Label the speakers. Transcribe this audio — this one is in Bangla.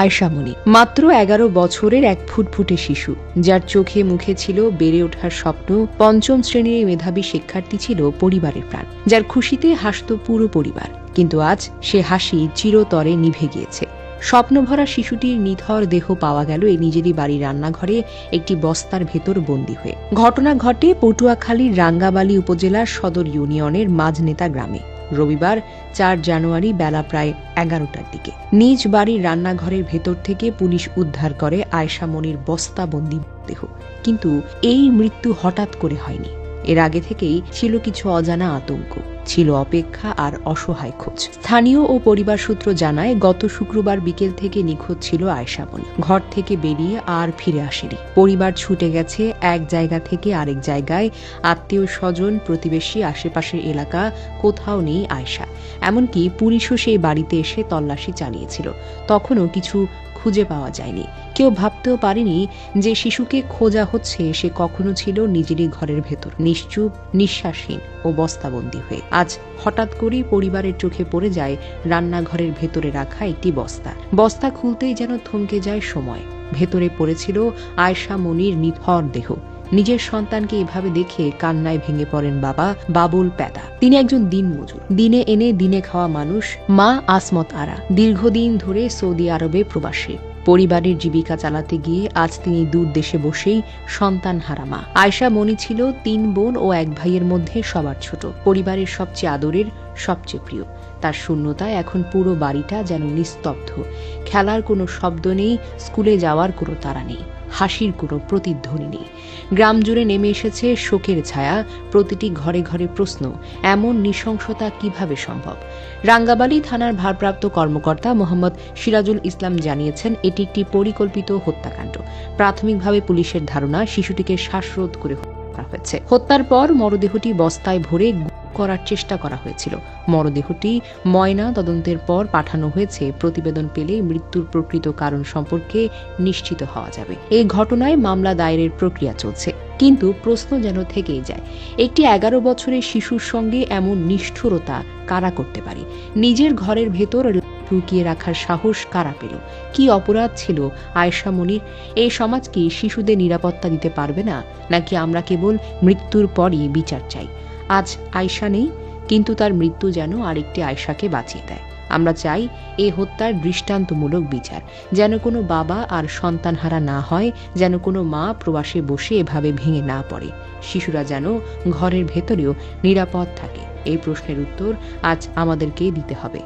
Speaker 1: আয়েশা মনি মাত্র ১১ বছরের এক ফুটফুটে শিশু, যার চোখে মুখে ছিল বেড়ে ওঠার স্বপ্ন। পঞ্চম শ্রেণীর মেধাবী শিক্ষার্থী ছিল পরিবারের প্রাণ, যার খুশিতে হাসত পুরো পরিবার। কিন্তু আজ সে হাসি চিরতরে নিভে গিয়েছে। স্বপ্নভরা শিশুটির নিথর দেহ পাওয়া গেল এই নিজেরই বাড়ির রান্নাঘরে একটি বস্তার ভেতর বন্দী হয়ে। ঘটনা ঘটে পটুয়াখালীর রাঙ্গাবালী উপজেলার সদর ইউনিয়নের মাঝনেতা গ্রামে। রবিবার ৪ জানুয়ারি বেলা প্রায় ১১টার দিকে নিজ বাড়ির রান্নাঘরের ভেতর থেকে পুলিশ উদ্ধার করে আয়েশা মনির বস্তাবন্দি দেহ। কিন্তু এই মৃত্যু হঠাৎ করে হয়নি। এর আগে থেকেই ছিল কিছু অজানা আতঙ্ক, ছিল অপেক্ষা আর অসহায় খোঁজ। স্থানীয় ও পরিবার সূত্র জানায়, গত শুক্রবার বিকেল থেকে নিখোঁজ ছিল আয়েশা মনি। ঘর থেকে বেরিয়ে আর ফিরে আসেনি। পরিবার ছুটে গেছে এক জায়গা থেকে আরেক জায়গায়। আত্মীয় স্বজন, প্রতিবেশী, আশেপাশের এলাকা, কোথাও নেই আয়েশা। এমনকি পুলিশও সেই বাড়িতে এসে তল্লাশি চালিয়েছিল, তখনও কিছু খুঁজে পাওয়া যায়নি। কেউ ভাবতেও পারেনি যে শিশুকে খোঁজা হচ্ছে সে কখনো ছিল নিজেরই ঘরের ভেতর, নিশ্চুপ, নিঃশ্বাসহীন ও বস্তাবন্দী হয়ে। আজ হঠাৎ করেই পরিবারের চোখে পড়ে যায় রান্নাঘরের ভেতরে রাখা একটি বস্তা। বস্তা খুলতেই যেন থমকে যায় সময়। ভেতরে পড়েছিল আয়েশা মনির নিথর দেহ। নিজের সন্তানকে এভাবে দেখে কান্নায় ভেঙে পড়েন বাবা বাবুল প্যাদা। তিনি একজন দিনমজুর, দিনে এনে দিনে খাওয়া মানুষ। মা আসমত আরা দীর্ঘদিন ধরে সৌদি আরবে প্রবাসী। পরিবারের জীবিকা চালাতে গিয়ে আজ তিনি দূর দেশে বসেই সন্তান হারা মা। আয়েশা মনি ছিল ৩ বোন ও ১ ভাইয়ের মধ্যে সবার ছোট, পরিবারের সবচেয়ে আদরের, সবচেয়ে প্রিয়। তার শূন্যতায় এখন পুরো বাড়িটা যেন নিস্তব্ধ। খেলার কোনো শব্দ নেই, স্কুলে যাওয়ার কোনো তাড়া নেই, হাসির কোনো প্রতিধ্বনি নেই। গ্রাম জুড়ে নেমে এসেছে শোকের ছায়া। প্রতিটি ঘরে ঘরে প্রশ্ন, এমন নৃশংসতা কিভাবে সম্ভব? রাঙ্গাবালী থানার ভারপ্রাপ্ত কর্মকর্তা মোহাম্মদ সিরাজুল ইসলাম জানিয়েছেন, এটি একটি পরিকল্পিত হত্যাকাণ্ড। প্রাথমিকভাবে পুলিশের ধারণা, শিশুটিকে শ্বাসরোধ করে হত্যা হয়েছে। হত্যার পর মরদেহটি বস্তায় ভরে করার চেষ্টা করা হয়েছিল। মরদেহটি ময়না তদন্তের পর পাঠানো হয়েছে। প্রতিবেদন পেলে মৃত্যুর প্রকৃত কারণ সম্পর্কে নিশ্চিত হওয়া যাবে। এই ঘটনায় মামলা দায়েরের প্রক্রিয়া চলছে। কিন্তু প্রশ্ন যেন থেকেই যায়, একটি ১১ বছরের শিশুর সঙ্গে এমন নিষ্ঠুরতা কারা করতে পারে? নিজের ঘরের ভেতর লুকিয়ে রাখার সাহস কারা পেল? কি অপরাধ ছিল আয়েশা মনির? এই সমাজ কি শিশুদের নিরাপত্তা দিতে পারবে না, নাকি আমরা কেবল মৃত্যুর পরই বিচার চাই? আজ আয়েশা নেই, কিন্তু তার মৃত্যু যেন আরেকটি আয়েশাকে বাঁচিয়ে দেয়। আমরা চাই এই হত্যার দৃষ্টান্তমূলক বিচার, যেন কোনো বাবা আর সন্তানহারা না হয়, যেন কোনো মা প্রবাসে বসে এভাবে ভেঙে না পড়ে। শিশুরা যেন ঘরের ভেতরেও নিরাপদ থাকে। এই প্রশ্নের উত্তর আজ আমাদেরকেই দিতে হবে।